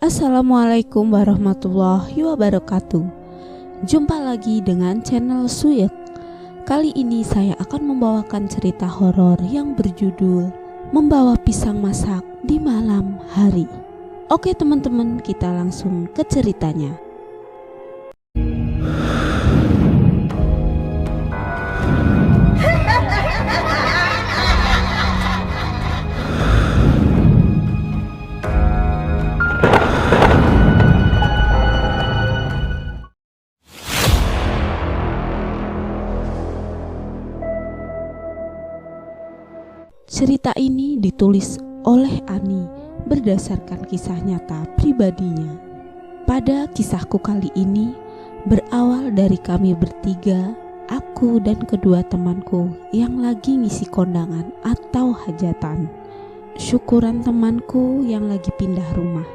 Assalamualaikum warahmatullahi wabarakatuh. Jumpa lagi dengan channel Suyek. Kali ini saya akan membawakan cerita horor yang berjudul Membawa Pisang Masak di Malam Hari. Oke teman-teman, kita langsung ke ceritanya. Cerita ini ditulis oleh Ani berdasarkan kisah nyata pribadinya. Pada kisahku kali ini berawal dari kami bertiga, aku dan kedua temanku yang lagi ngisi kondangan atau hajatan. Syukuran temanku yang lagi pindah rumah.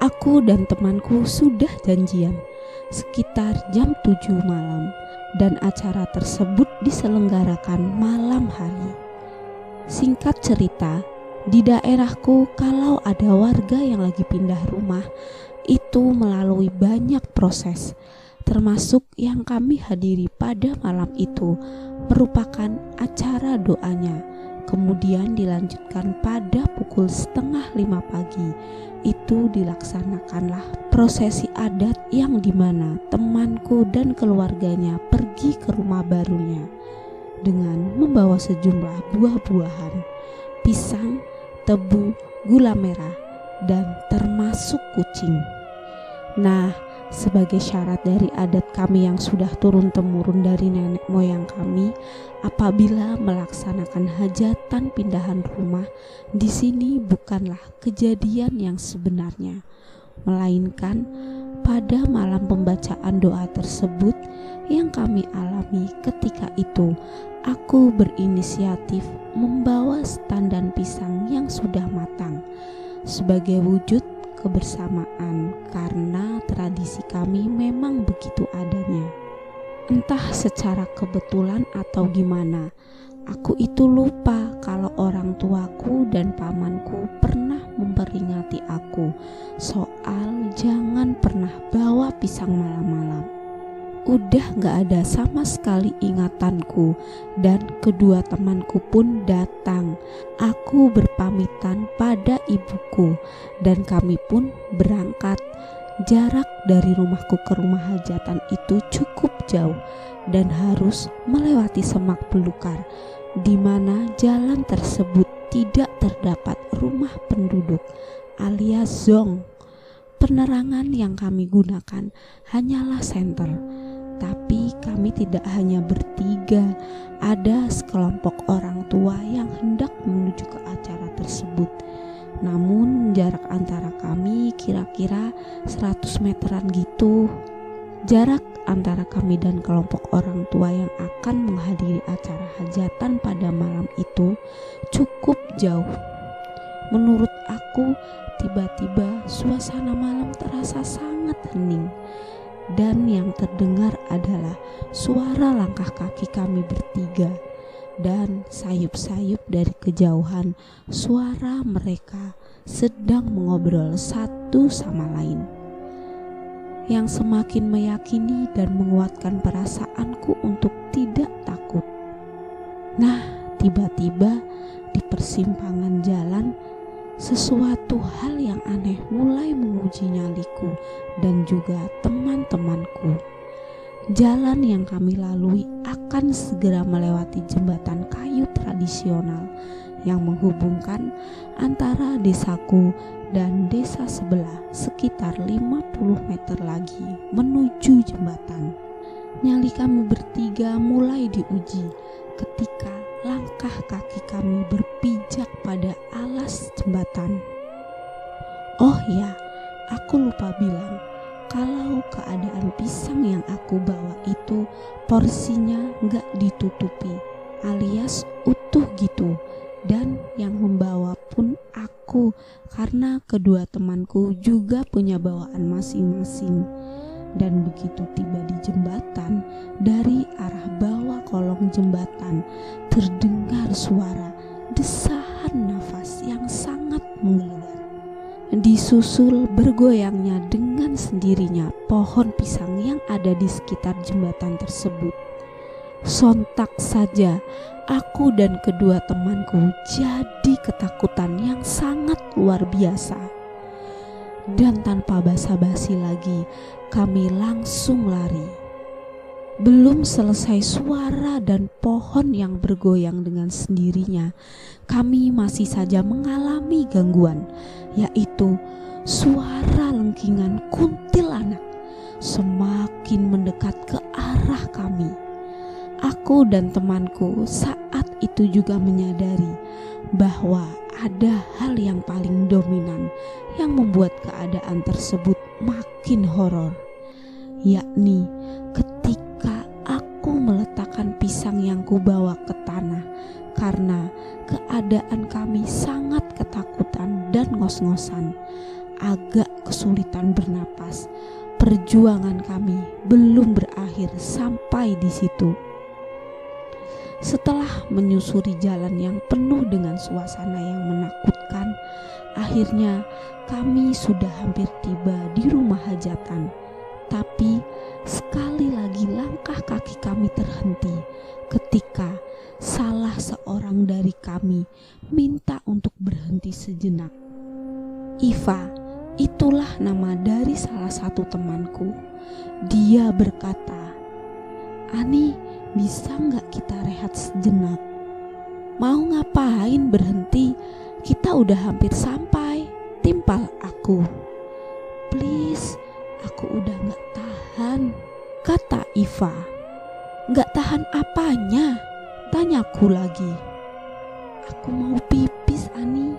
Aku dan temanku sudah janjian sekitar jam 7 malam dan acara tersebut diselenggarakan malam hari. Singkat cerita, di daerahku kalau ada warga yang lagi pindah rumah itu melalui banyak proses, termasuk yang kami hadiri pada malam itu merupakan acara doanya. Kemudian dilanjutkan pada pukul 4:30 pagi. Itu dilaksanakanlah prosesi adat yang dimana temanku dan keluarganya pergi ke rumah barunya dengan membawa sejumlah buah-buahan, pisang, tebu, gula merah, dan termasuk kucing. Nah, sebagai syarat dari adat kami yang sudah turun-temurun dari nenek moyang kami, apabila melaksanakan hajatan pindahan rumah, di sini bukanlah kejadian yang sebenarnya, melainkan pada malam pembacaan doa tersebut yang kami alami ketika itu, aku berinisiatif membawa standan pisang yang sudah matang sebagai wujud kebersamaan karena tradisi kami memang begitu adanya. Entah secara kebetulan atau gimana, aku itu lupa kalau orang tuaku dan pamanku pernah memperingati aku soal jangan pernah bawa pisang malam-malam. Udah gak ada sama sekali ingatanku dan kedua temanku pun datang. Aku berpamitan pada ibuku dan kami pun berangkat. Jarak dari rumahku ke rumah hajatan itu cukup jauh dan harus melewati semak belukar di mana jalan tersebut tidak terdapat rumah penduduk alias zong. Penerangan yang kami gunakan hanyalah senter. Tapi kami tidak hanya bertiga, ada sekelompok orang tua yang hendak menuju ke acara tersebut. Namun jarak antara kami kira-kira 100 meteran gitu. Jarak antara kami dan kelompok orang tua yang akan menghadiri acara hajatan pada malam itu cukup jauh. Menurut aku, tiba-tiba suasana malam terasa sangat hening. Dan yang terdengar adalah suara langkah kaki kami bertiga dan sayup-sayup dari kejauhan suara mereka sedang mengobrol satu sama lain, yang semakin meyakini dan menguatkan perasaanku untuk tidak takut. Nah, tiba-tiba di persimpangan jalan sesuatu hal yang aneh mulai menguji nyaliku dan juga teman-temanku. Jalan yang kami lalui akan segera melewati jembatan kayu tradisional yang menghubungkan antara desaku dan desa sebelah sekitar 50 meter lagi menuju jembatan. Nyali kami bertiga mulai diuji ketika langkah kaki kami berpijak pada alas jembatan. Oh ya, aku lupa bilang kalau keadaan pisang yang aku bawa itu porsinya gak ditutupi alias utuh gitu, dan yang membawa pun aku karena kedua temanku juga punya bawaan masing-masing. Dan begitu tiba di jembatan, dari arah bawah kolong jembatan terdengar suara desahan nafas yang sangat menggelegar. Disusul bergoyangnya dengan sendirinya pohon pisang yang ada di sekitar jembatan tersebut. Sontak saja aku dan kedua temanku jadi ketakutan yang sangat luar biasa. Dan tanpa basa-basi lagi, kami langsung lari. Belum selesai suara dan pohon yang bergoyang dengan sendirinya, kami masih saja mengalami gangguan, yaitu suara lengkingan kuntilanak semakin mendekat ke arah kami. Aku dan temanku saat itu juga menyadari bahwa ada hal yang paling dominan yang membuat keadaan tersebut makin horor, yakni ketika aku meletakkan pisang yang kubawa ke tanah karena keadaan kami sangat ketakutan dan ngos-ngosan, agak kesulitan bernapas. Perjuangan kami belum berakhir sampai di situ. Setelah menyusuri jalan yang penuh dengan suasana yang menakutkan, akhirnya kami sudah hampir tiba di rumah hajatan. Tapi sekali lagi langkah kaki kami terhenti ketika salah seorang dari kami minta untuk berhenti sejenak. Iva, itulah nama dari salah satu temanku. Dia berkata, "Ani, bisa nggak kita rehat sejenak?" "Mau ngapain berhenti? Kita udah hampir sampai," timpal aku. "Please, aku udah nggak tahan," kata Iva. "Nggak tahan apanya?" tanyaku lagi. "Aku mau pipis, Ani."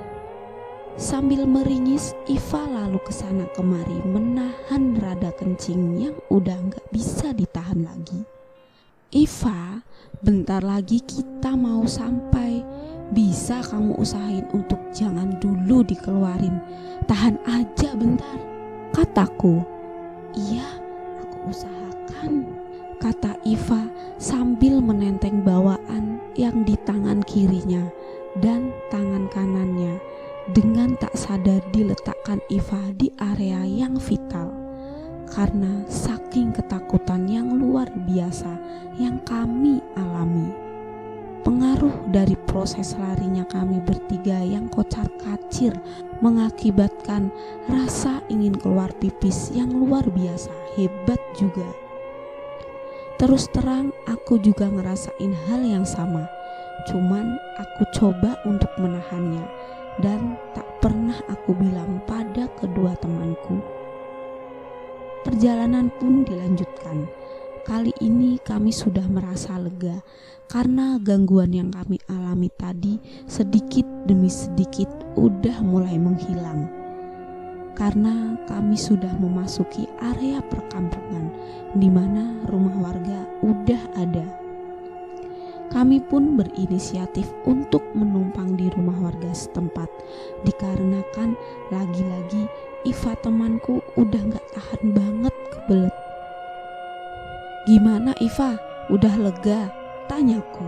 Sambil meringis, Iva lalu kesana kemari menahan rada kencing yang udah nggak bisa ditahan lagi. "Iva, bentar lagi kita mau sampai. Bisa kamu usahain untuk jangan dulu dikeluarin. Tahan aja bentar," kataku. "Iya, aku usahakan," kata Iva sambil menenteng bawaan yang di tangan kirinya dan tangan kanannya. Dengan tak sadar diletakkan Iva di area yang vital karena saking ketakutan yang luar biasa yang kami alami. Pengaruh dari proses larinya kami bertiga yang kocar-kacir mengakibatkan rasa ingin keluar pipis yang luar biasa hebat juga. Terus terang aku juga ngerasain hal yang sama, cuman aku coba untuk menahannya dan tak pernah aku bilang pada kedua temanku. Perjalanan pun dilanjutkan. Kali ini kami sudah merasa lega karena gangguan yang kami alami tadi sedikit demi sedikit udah mulai menghilang. Karena kami sudah memasuki area perkampungan di mana rumah warga udah ada. Kami pun berinisiatif untuk menumpang di rumah warga setempat, dikarenakan lagi-lagi Iva temanku udah gak tahan banget kebelet. "Gimana Iva, udah lega?" tanyaku.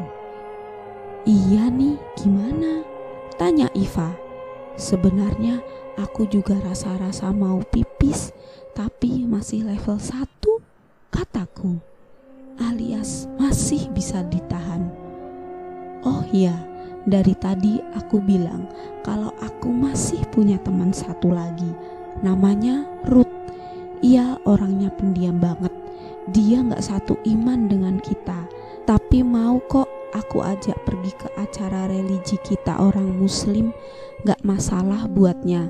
"Iya nih, gimana?" tanya Iva. "Sebenarnya aku juga rasa-rasa mau pipis, tapi masih level 1, kataku. Alias masih bisa ditahan. "Oh iya, dari tadi aku bilang kalau aku masih punya teman satu lagi, namanya Ruth. Ia orangnya pendiam banget. Dia gak satu iman dengan kita, tapi mau kok aku ajak pergi ke acara religi kita orang muslim. Gak masalah buatnya,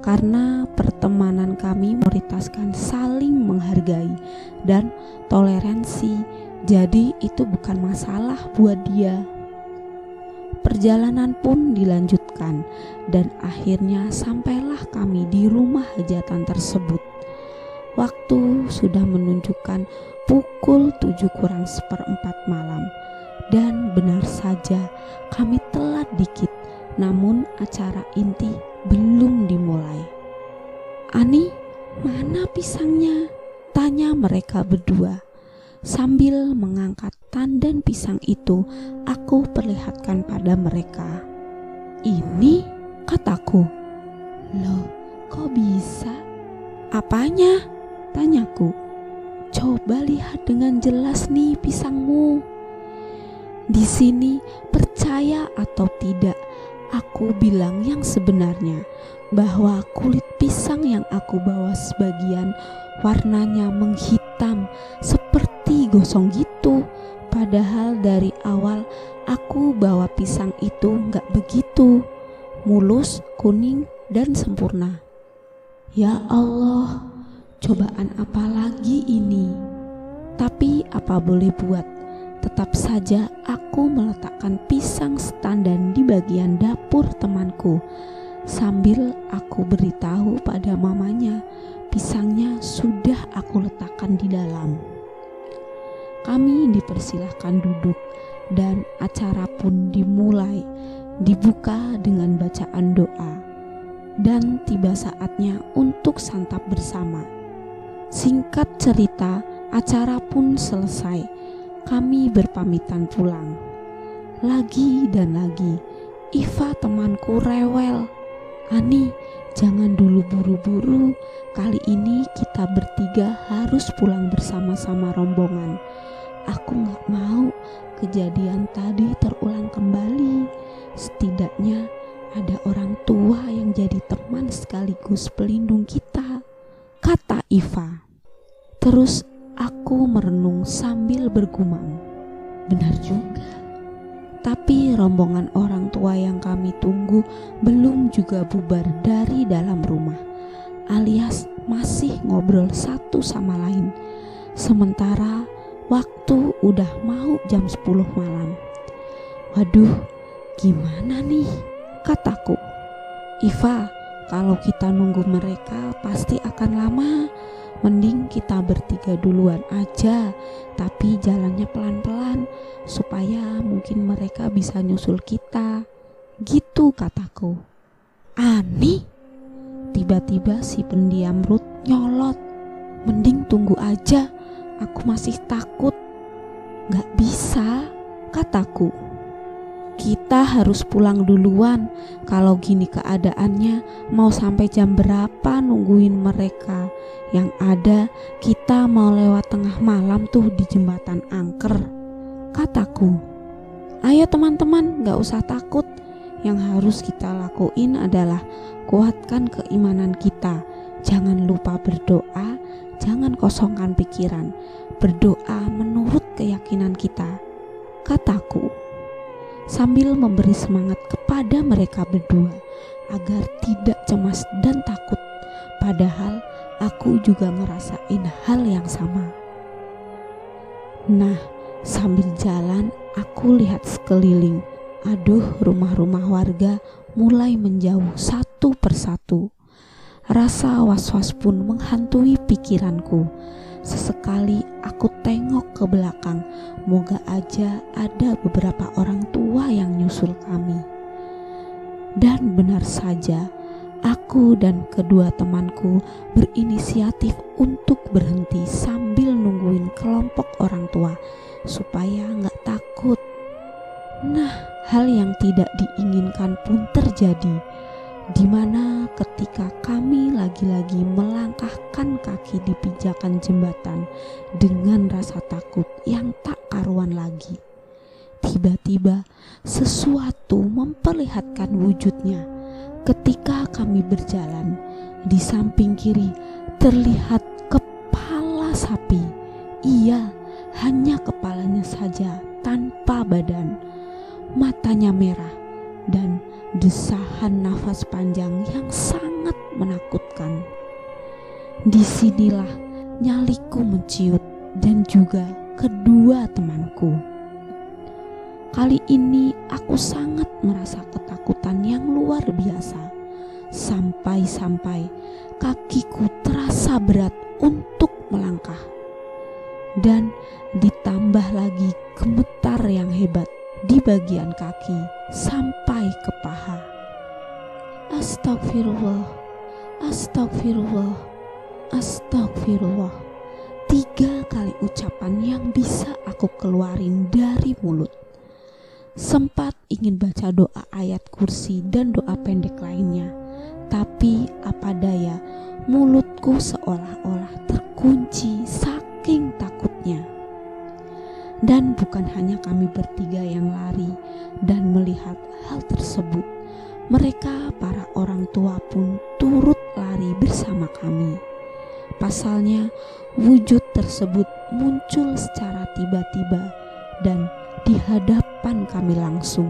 karena pertemanan kami prioritaskan saling menghargai dan toleransi. Jadi itu bukan masalah buat dia." Perjalanan pun dilanjutkan dan akhirnya sampailah kami di rumah hajatan tersebut. Waktu sudah menunjukkan pukul 7:45 malam dan benar saja kami telat dikit, namun acara inti belum dimulai. "Ani, mana pisangnya?" tanya mereka berdua. Sambil mengangkat tandan pisang itu, aku perlihatkan pada mereka. "Ini," kataku. "Loh, Kok bisa? Apanya? Tanyaku. Coba lihat dengan jelas nih pisangmu. Di sini, percaya atau tidak, aku bilang yang sebenarnya, bahwa kulit pisang yang aku bawa sebagian warnanya menghitam seperti gosong gitu. Padahal dari awal aku bawa pisang itu gak begitu, mulus, kuning, dan sempurna. Ya Allah, cobaan apa lagi ini? Tapi apa boleh buat, tetap saja aku meletakkan pisang standan di bagian dapur temanku, sambil aku beritahu pada mamanya pisangnya sudah aku letakkan di dalam. Kami dipersilahkan duduk dan acara pun dimulai, dibuka dengan bacaan doa, dan tiba saatnya untuk santap bersama. Singkat cerita, acara pun selesai. Kami berpamitan pulang. Lagi dan lagi, Iva temanku rewel. Ani, jangan dulu buru-buru. Kali ini kita bertiga harus pulang bersama-sama rombongan. Aku gak mau kejadian tadi terulang kembali. Setidaknya ada orang tua yang jadi teman sekaligus pelindung kita, kata Iva. Terus aku merenung sambil bergumam, benar juga. Tapi rombongan orang tua yang kami tunggu belum juga bubar dari dalam rumah, alias masih ngobrol satu sama lain. Sementara waktu udah mau jam 10 malam. Waduh, gimana nih? Kataku. Iva, kalau kita nunggu mereka pasti akan lama. Mending kita bertiga duluan aja, tapi jalannya pelan-pelan supaya mungkin mereka bisa nyusul kita. Gitu kataku. Ani? Tiba-tiba si pendiam Ruth nyolot. Mending tunggu aja, aku masih takut. Gak bisa, kataku. Kita harus pulang duluan. Kalau gini keadaannya, mau sampai jam berapa nungguin mereka? Yang ada kita mau lewat tengah malam tuh di jembatan angker, kataku. Ayo teman-teman, gak usah takut. Yang harus kita lakuin adalah kuatkan keimanan kita. Jangan lupa berdoa, jangan kosongkan pikiran. Berdoa menurut keyakinan kita, kataku, sambil memberi semangat kepada mereka berdua agar tidak cemas dan takut. Padahal aku juga ngerasain hal yang sama. Nah, sambil jalan aku lihat sekeliling. Aduh, rumah-rumah warga mulai menjauh satu persatu. Rasa was-was pun menghantui pikiranku. Sesekali aku tengok ke belakang, moga aja ada beberapa orang tua yang nyusul kami. Dan benar saja, aku dan kedua temanku berinisiatif untuk berhenti sambil nungguin kelompok orang tua supaya gak takut. Nah, hal yang tidak diinginkan pun terjadi, di mana ketika kami lagi-lagi melangkahkan kaki di pijakan jembatan dengan rasa takut yang tak karuan lagi, tiba-tiba sesuatu memperlihatkan wujudnya. Ketika kami berjalan, di samping kiri terlihat kepala sapi. Iya, hanya kepalanya saja tanpa badan. Matanya merah dan desahan nafas panjang yang sangat menakutkan. Disinilah nyaliku menciut dan juga kedua temanku. Kali ini aku sangat merasa ketakutan yang luar biasa. Sampai-sampai kakiku terasa berat untuk melangkah. Dan ditambah lagi gemetar yang hebat di bagian kaki sampai ke paha. Astagfirullah, astagfirullah, astagfirullah. 3 kali ucapan yang bisa aku keluarin dari mulut. Sempat ingin baca doa ayat kursi dan doa pendek lainnya, Tapi apa daya, mulutku seolah-olah terkunci saking takutnya. Dan bukan hanya kami bertiga yang lari dan melihat hal tersebut, mereka para orang tua pun turut lari bersama kami. Pasalnya, wujud tersebut muncul secara tiba-tiba dan di hadapan kami langsung.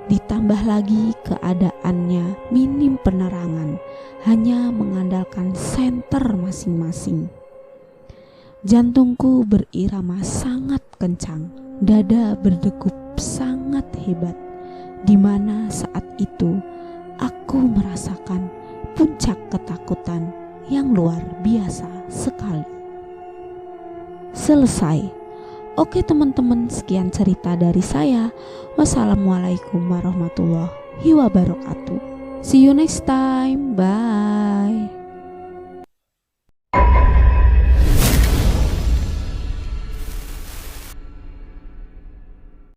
Ditambah lagi keadaannya minim penerangan, hanya mengandalkan senter masing-masing. Jantungku berirama sangat kencang, dada berdegup sangat hebat, di mana saat itu aku merasakan puncak ketakutan yang luar biasa sekali. Selesai. Oke teman-teman, sekian cerita dari saya. Wassalamualaikum warahmatullahi wabarakatuh. See you next time. Bye.